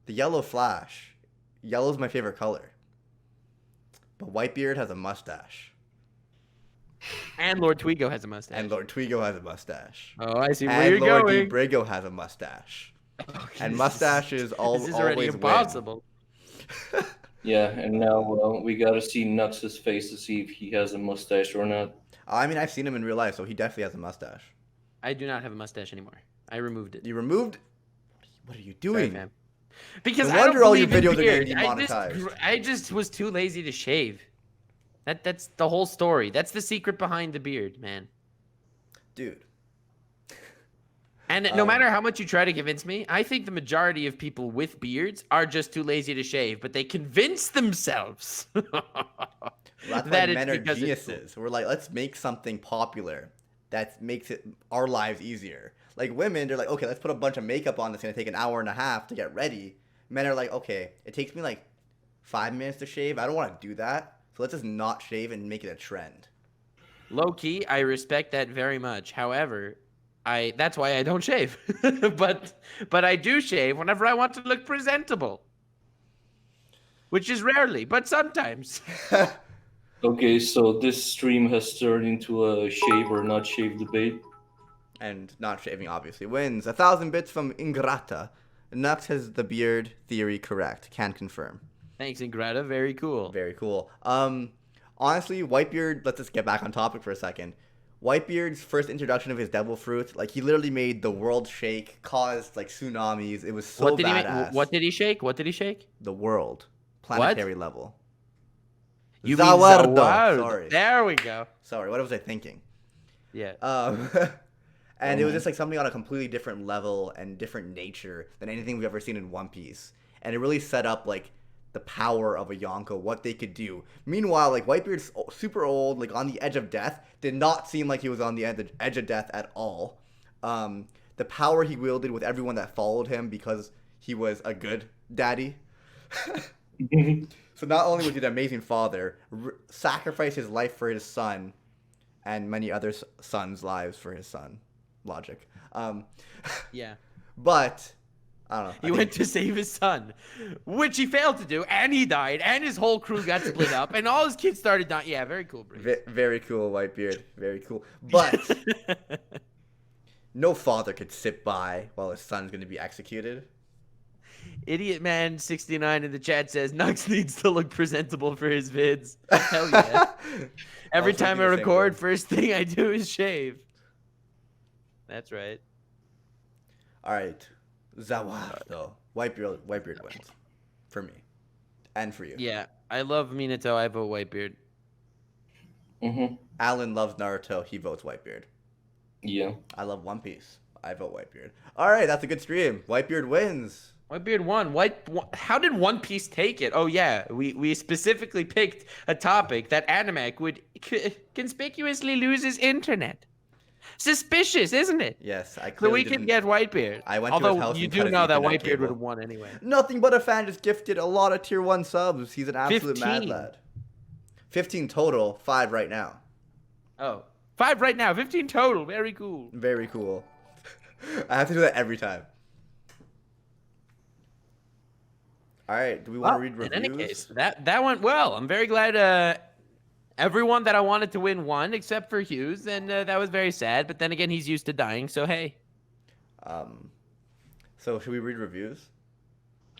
the yellow flash. Yellow's my favorite color. But Whitebeard has a mustache. And Lord Twigo has a mustache. And Lord Twigo has a mustache. Oh, I see where And you're Lord going. Brigo has a mustache. And this mustaches is always already win. impossible. Yeah, and now we gotta see Nux's face to see if he has a mustache or not. I mean, I've seen him in real life, so he definitely has a mustache. I do not have a mustache anymore. I removed it. You removed? What are you Sorry, doing? fam. Because No I don't wonder all your believe in videos are getting beard. demonetized. I just was too lazy to shave. That's the whole story. That's the secret behind the beard, man. Dude. And no matter how much you try to convince me, I think the majority of people with beards are just too lazy to shave, but they convince themselves. That's why men are geniuses. We're like, let's make something popular that makes our lives easier. Like women, they're like, okay, let's put a bunch of makeup on that's gonna take an hour and a half to get ready. Men are like, okay, it takes me like 5 minutes to shave. I don't want to do that, so let's just not shave and make it a trend. Low key, I respect that very much. However, that's why I don't shave. but I do shave whenever I want to look presentable. Which is rarely, but sometimes. Okay, so this stream has turned into a shave or not shave debate. And not shaving obviously wins. 1,000 bits from Ingrata. Nux has the beard theory correct. Can confirm. Thanks, Ingrata. Very cool. Very cool. Honestly, Whitebeard, let's just get back on topic for a second. Whitebeard's first introduction of his devil fruit, like he literally made the world shake, caused like tsunamis. It was so badass. What did he shake? What did he shake? The world. Planetary level. You Zawardo. mean Zawardo. Sorry. There we go. Sorry, what was I thinking? Yeah. And it was just like something on a completely different level and different nature than anything we've ever seen in One Piece. And it really set up like the power of a Yonko, what they could do. Meanwhile, like Whitebeard's super old, like on the edge of death, did not seem like he was on the edge of death at all. The power he wielded with everyone that followed him because he was a good daddy. So not only was he an amazing father, sacrificed his life for his son, and many other sons' lives for his son. Logic. Yeah. But I don't know. He went to save his son, which he failed to do, and he died, and his whole crew got split up, and all his kids started dying. Yeah, very cool, very cool, Whitebeard. Very cool. But no father could sit by while his son's going to be executed. Idiot Man 69 in the chat says Nux needs to look presentable for his vids. Hell yeah. Every time I record, first thing I do is shave. That's right. All right. Zawardo. Whitebeard wins. For me. And for you. Yeah. I love Minato. I vote Whitebeard. Alan loves Naruto. He votes Whitebeard. Yeah. I love One Piece. I vote Whitebeard. All right. That's a good stream. Whitebeard wins. Whitebeard won. How did One Piece take it? Oh, yeah. We specifically picked a topic that Animac would conspicuously lose his internet. Suspicious, isn't it? Yes, I clearly so we can get Whitebeard. I went to his house. You do know that Whitebeard would have won anyway. Nothing but a fan just gifted a lot of tier 1 subs. He's an absolute 15. mad lad. 15 total, 5 right now. Oh, 5 right now, 15 total. Very cool. Very cool. I have to do that every time. All right, do we want to read reviews? In any case, that went well. I'm very glad everyone that I wanted to win won, except for Hughes, and that was very sad. But then again, he's used to dying, so hey. So should we read reviews?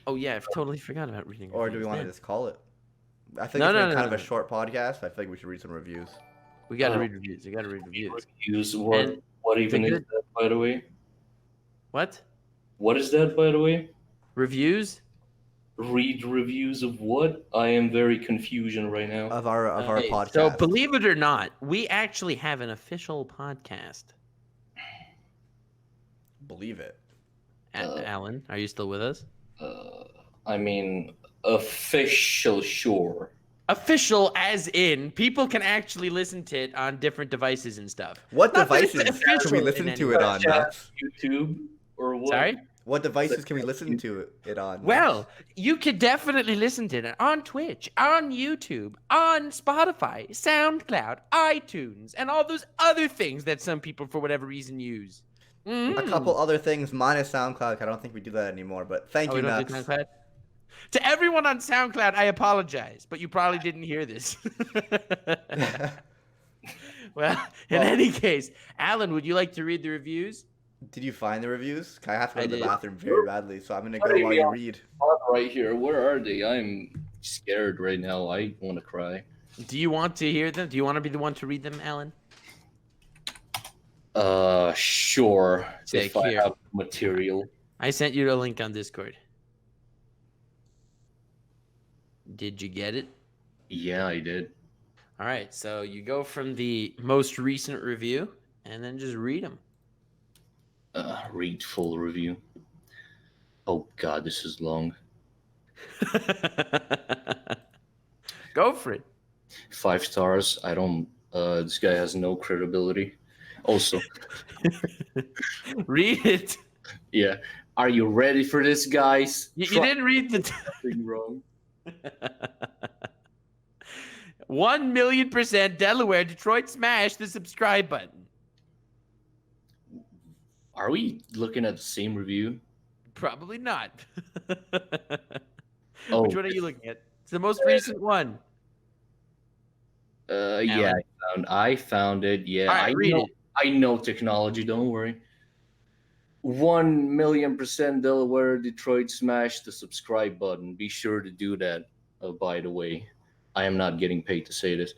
Oh yeah, I totally forgot about reading reviews. Or do we want to just call it? I think it's been kind of a short podcast. I feel like we should read some reviews. We got to read reviews. We got to read reviews. Reviews. What even is that, by the way? What? What is that, by the way? Reviews? Read reviews of what? I am very confusion right now. Of our podcast. So believe it or not, we actually have an official podcast. Believe it. Alan, are you still with us? I mean, official, sure. Official as in people can actually listen to it on different devices and stuff. What devices can we listen to it on? YouTube or what? Sorry? What devices can we listen to it on? Well, you could definitely listen to it on Twitch, on YouTube, on Spotify, SoundCloud, iTunes, and all those other things that some people, for whatever reason, use. A couple other things minus SoundCloud. I don't think we do that anymore, but thank you, Nux. To everyone on SoundCloud, I apologize, but you probably didn't hear this. Well, in any case, Alan, would you like to read the reviews? Did you find the reviews? I have to go to the bathroom very badly, so I'm going to go while you read. Right here. Where are they? I'm scared right now. I want to cry. Do you want to hear them? Do you want to be the one to read them, Alan? Sure. If I have material. I sent you a link on Discord. Did you get it? Yeah, I did. All right, so you go from the most recent review and then just read them. Read full review. Oh God, this is long. Go for it. 5 stars. I don't. This guy has no credibility. Also, Read it. yeah. Are you ready for this, guys? You didn't read the. Nothing wrong. 1,000,000% Delaware Detroit smash the subscribe button. Are we looking at the same review? Probably not. Oh. Which one are you looking at? It's the most recent one. Yeah, I found it. Yeah, All right, read it. I know technology. Don't worry. 1,000,000% Delaware Detroit smash the subscribe button. Be sure to do that. By the way, I am not getting paid to say this.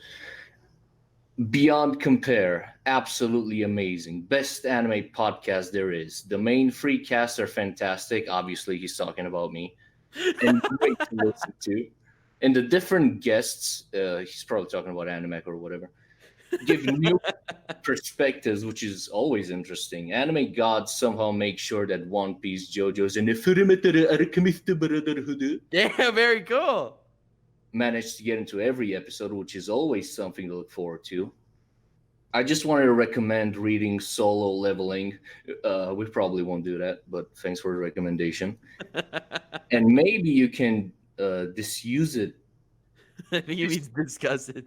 Beyond compare, absolutely amazing. Best anime podcast there is. The main free casts are fantastic. Obviously, he's talking about me. And great to listen to. And the different guests, he's probably talking about Anime or whatever, give new perspectives, which is always interesting. Anime gods somehow make sure that One Piece, JoJo's, and Yeah, very cool. managed to get into every episode, which is always something to look forward to. I just wanted to recommend reading Solo Leveling. We probably won't do that, but thanks for the recommendation. And maybe you can disuse it. I think he means discuss it.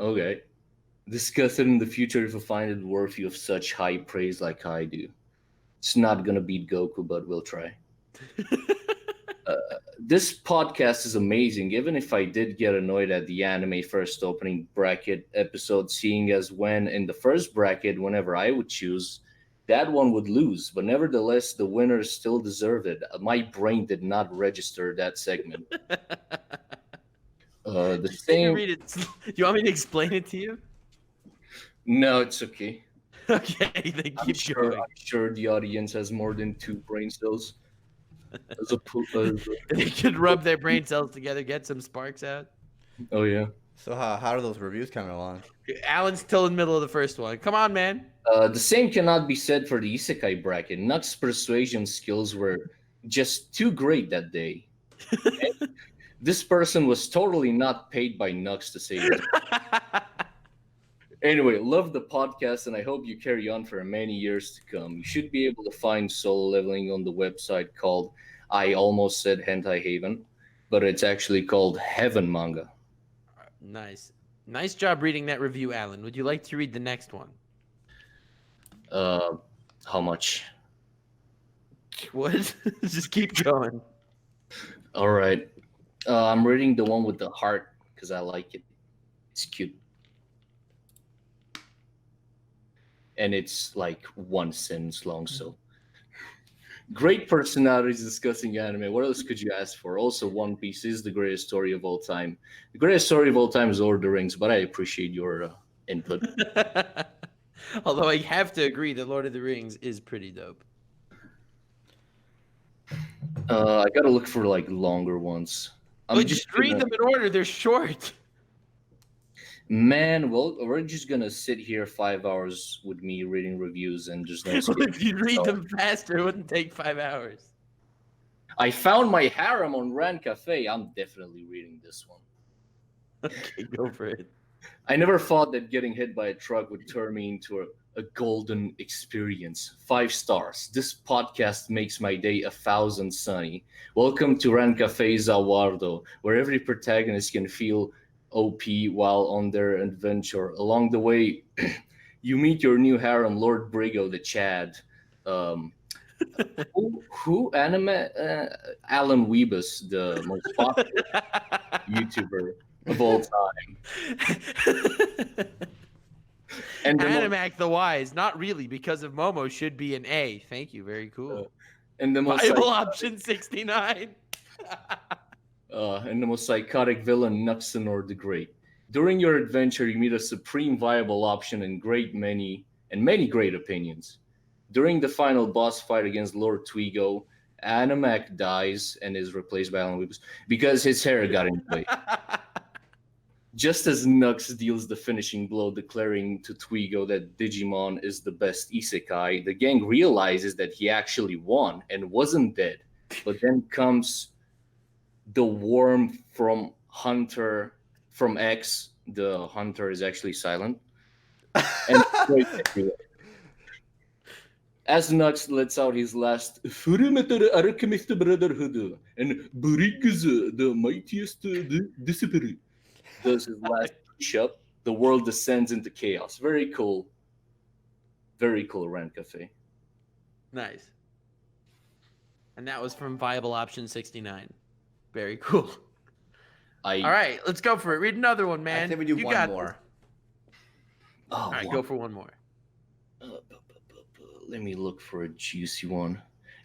Okay. Discuss it in the future if you find it worthy of such high praise like I do. It's not going to beat Goku, but we'll try. This podcast is amazing, even if I did get annoyed at the anime first opening bracket episode, seeing as when in the first bracket, whenever I would choose, that one would lose. But nevertheless, the winners still deserve it. My brain did not register that segment. The same. Read it. Do you want me to explain it to you? No, it's okay. Okay, then keep going. I'm sure the audience has more than 2 brain cells. They could rub their brain cells together, get some sparks out. Oh yeah. So how are those reviews coming along? Alan's still in the middle of the first one. Come on, man. The same cannot be said for the Isekai bracket. Nux persuasion skills were just too great that day. This person was totally not paid by Nux to say this. Anyway, love the podcast, and I hope you carry on for many years to come. You should be able to find Solo Leveling on the website called, I almost said Hentai Haven, but it's actually called Heaven Manga. Nice. Nice job reading that review, Alan. Would you like to read the next one? How much? What? Just keep going. All right. I'm reading the one with the heart because I like it. It's cute. And it's like 1 sentence long, so. Great personalities discussing anime. What else could you ask for? Also, One Piece is the greatest story of all time. The greatest story of all time is Lord of the Rings, but I appreciate your input. Although I have to agree that Lord of the Rings is pretty dope. I gotta look for like longer ones. But just read them in order. They're short. Man, well, we're just gonna sit here 5 hours with me reading reviews and just. If you read them faster, it wouldn't take 5 hours. I found my harem on Rant Cafe. I'm definitely reading this one. Okay, go for it. I never thought that getting hit by a truck would turn me into a golden experience. 5 stars. This podcast makes my day 1,000 sunny. Welcome to Rant Cafe Zawardo, where every protagonist can feel OP while on their adventure. Along the way, you meet your new harem, Lord Brigo the Chad. Who anime? Alan Weebus, the most popular YouTuber of all time. And Animac the Wise, not really, because of Momo should be an A. Thank you, very cool. And the most Bible option 69. And the most psychotic villain, Nuxanor the Great. During your adventure, you meet a supreme viable option and many great opinions. During the final boss fight against Lord Twigo, Animac dies and is replaced by Alan Weebus because his hair got in the way. Just as Nux deals the finishing blow, declaring to Twigo that Digimon is the best isekai, the gang realizes that he actually won and wasn't dead. But then comes the worm from Hunter from X, the hunter is actually silent. And as Nux lets out his last Furumeter Alchemist Brotherhood and Briggs, the mightiest discipline, does his last push-up, the world descends into chaos. Very cool. Very cool, Rant Cafe. Nice. And that was from Viable Option 69. Very cool. All right, let's go for it. Read another one, man. I think we do one more. All right, go for one more. Let me look for a juicy one.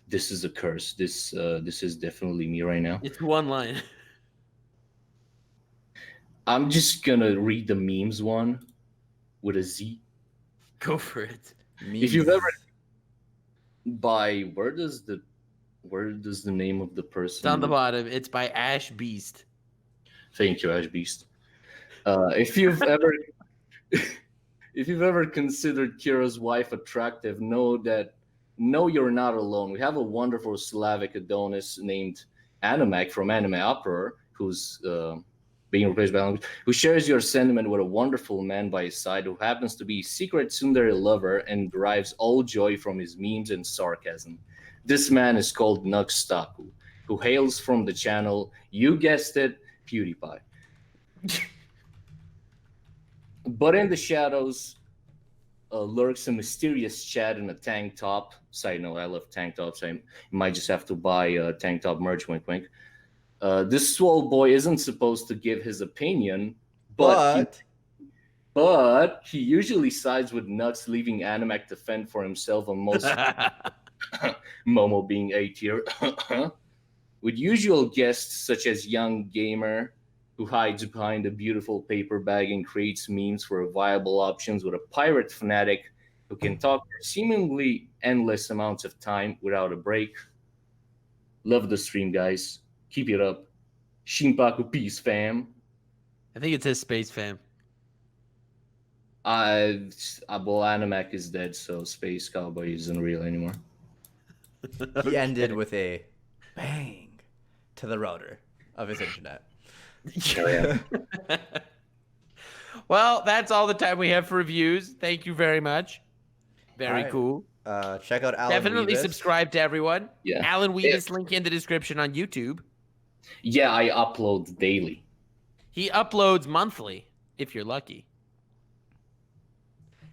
This is a curse. This is definitely me right now. It's one line. I'm just gonna read the memes one with a Z. Go for it. Memes. If you've ever where does the name of the person? It's on the bottom. It's by Ash Beast. Thank you, Ash Beast. If you've ever considered Kira's wife attractive, know you're not alone. We have a wonderful Slavic Adonis named Animac from Anime Uproar, who's being replaced by language, who shares your sentiment with a wonderful man by his side who happens to be a secret tsundere lover and derives all joy from his memes and sarcasm. This man is called Nux Taku, who hails from the channel, you guessed it, PewDiePie. But in the shadows lurks a mysterious Chad in a tank top. Side note, I love tank tops. I might just have to buy a tank top merch, wink wink. This swole boy isn't supposed to give his opinion, but he usually sides with Nux, leaving Animac to fend for himself on most Momo being A tier. With usual guests such as Young Gamer, who hides behind a beautiful paper bag and creates memes for viable options, with a pirate fanatic who can talk for seemingly endless amounts of time without a break. Love the stream, guys. Keep it up. Shinpaku peace, fam. I think it says Space Fam. Well, Animac is dead, so Space Cowboy isn't real anymore. He ended with a bang to the router of his internet. Oh, yeah. Well, that's all the time we have for reviews. Thank you very much. Very right. cool. Check out Alan Definitely Weebus. subscribe to everyone. Yeah. Alan Weebus, link in the description on YouTube. Yeah, I upload daily. He uploads monthly, if you're lucky.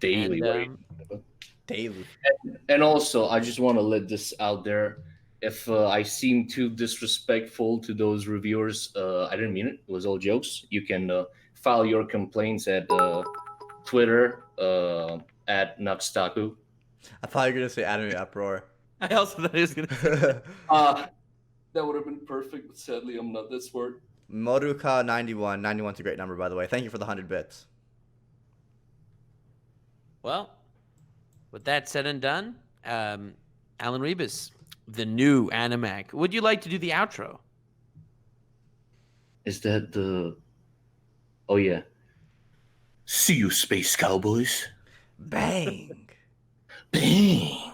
Daily, And, right? Daily. And also, I just want to let this out there. If I seem too disrespectful to those reviewers, I didn't mean it. It was all jokes. You can file your complaints at Twitter at Nux Taku. I thought you were going to say Anime Uproar. I also thought he was going to say That would have been perfect, but sadly, I'm not that smart. Moruka 91. 91's a great number, by the way. Thank you for the 100 bits. Well, with that said and done, Alan Rebus, the new Animac. Would you like to do the outro? Is that the... Oh, yeah. See you, Space Cowboys. Bang. Bang.